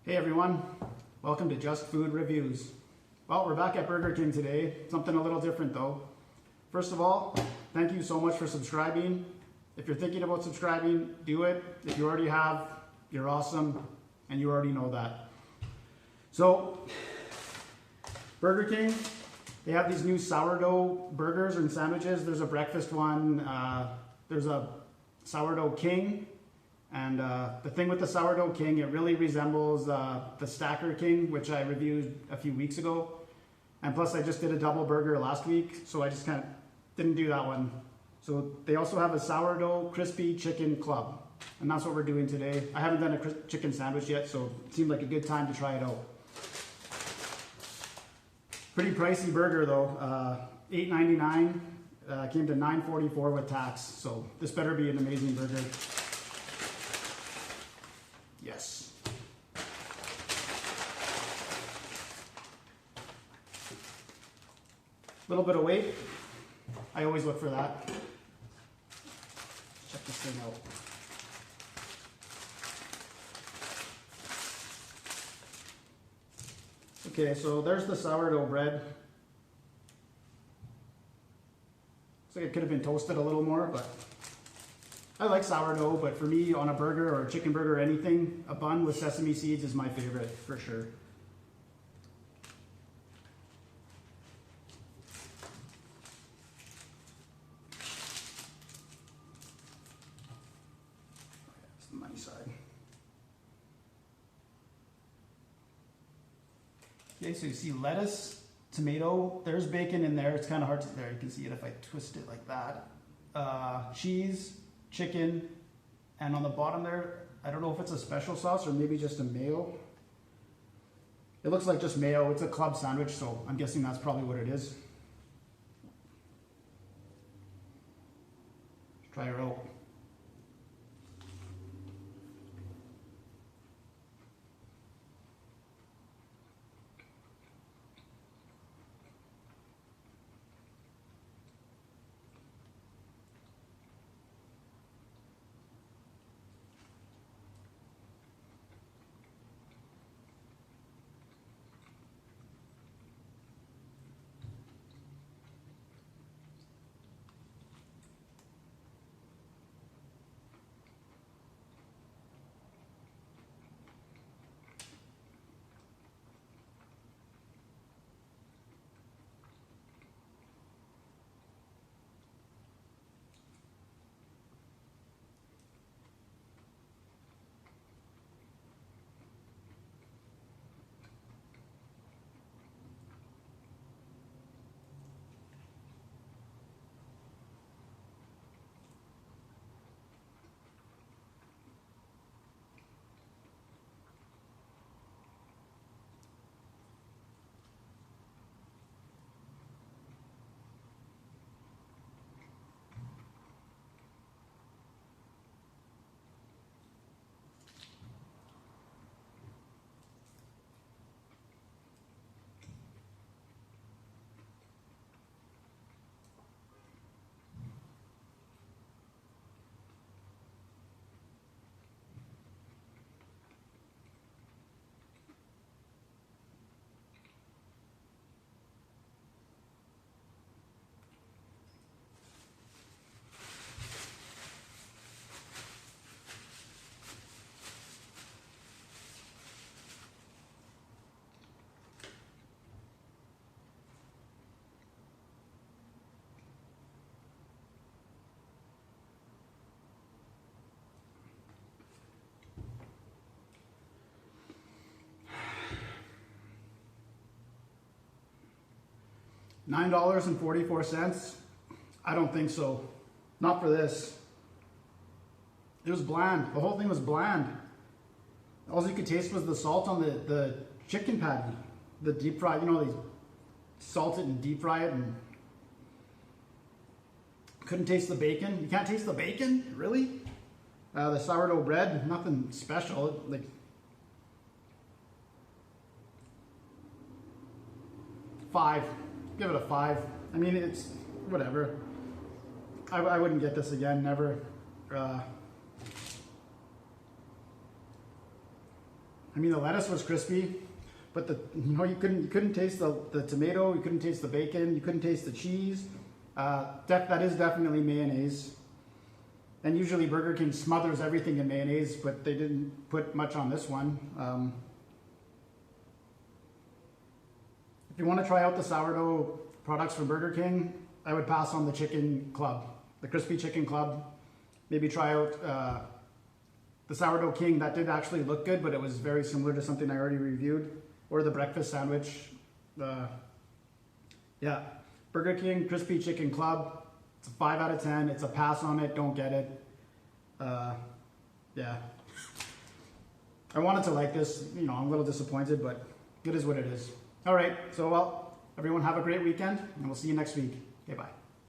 Hey everyone, welcome to Just Food Reviews. Well, we're back at Burger King today, something a little different though. First of all, thank you so much for subscribing. If you're thinking about subscribing, do it. If you already have, you're awesome, and you already know that. So, Burger King, they have these new sourdough burgers and sandwiches. There's a breakfast one, there's a sourdough king. And the thing with the sourdough king, it really resembles the stacker king, which I reviewed a few weeks ago. And plus I just did a double burger last week, so I just kind of didn't do that one. So they also have a sourdough crispy chicken club. And that's what we're doing today. I haven't done a chicken sandwich yet, so it seemed like a good time to try it out. Pretty pricey burger though, $8.99, came to $9.44 with tax. So this better be an amazing burger. Yes. A little bit of weight. I always look for that. Check this thing out. Okay, so there's the sourdough bread. Looks like it could have been toasted a little more, but I like sourdough, but for me, on a burger or a chicken burger or anything, a bun with sesame seeds is my favorite, for sure. That's the money side. Okay, so you see lettuce, tomato, there's bacon in there. It's kind of hard to, there you can see it if I twist it like that. Cheese, chicken, and on the bottom there, I don't know if it's a special sauce or maybe just a mayo. It looks like just mayo. It's a club sandwich, so I'm guessing that's probably what it is. Let's try her out. $9.44. I don't think so. Not for this. It was bland. The whole thing was bland. All you could taste was the salt on the chicken patty. The deep fry, you know, they salt it and deep fry it, and couldn't taste the bacon. You can't taste the bacon? Really? The sourdough bread, nothing special. Like, five. Give it a 5. I mean, it's whatever. I wouldn't get this again, never. I mean, the lettuce was crispy, but you couldn't taste the tomato, you couldn't taste the bacon, you couldn't taste the cheese. That is definitely mayonnaise. And usually Burger King smothers everything in mayonnaise, but they didn't put much on this one. If you want to try out the sourdough products from Burger King, I would pass on the chicken club, the crispy chicken club. Maybe try out the sourdough king. That did actually look good, but it was very similar to something I already reviewed. Or the breakfast sandwich. Yeah, Burger King crispy chicken club. It's a 5 out of 10. It's a pass on it. Don't get it. Yeah. I wanted to like this. You know, I'm a little disappointed, but it is what it is. All right. So, well, everyone have a great weekend, and we'll see you next week. Okay, bye.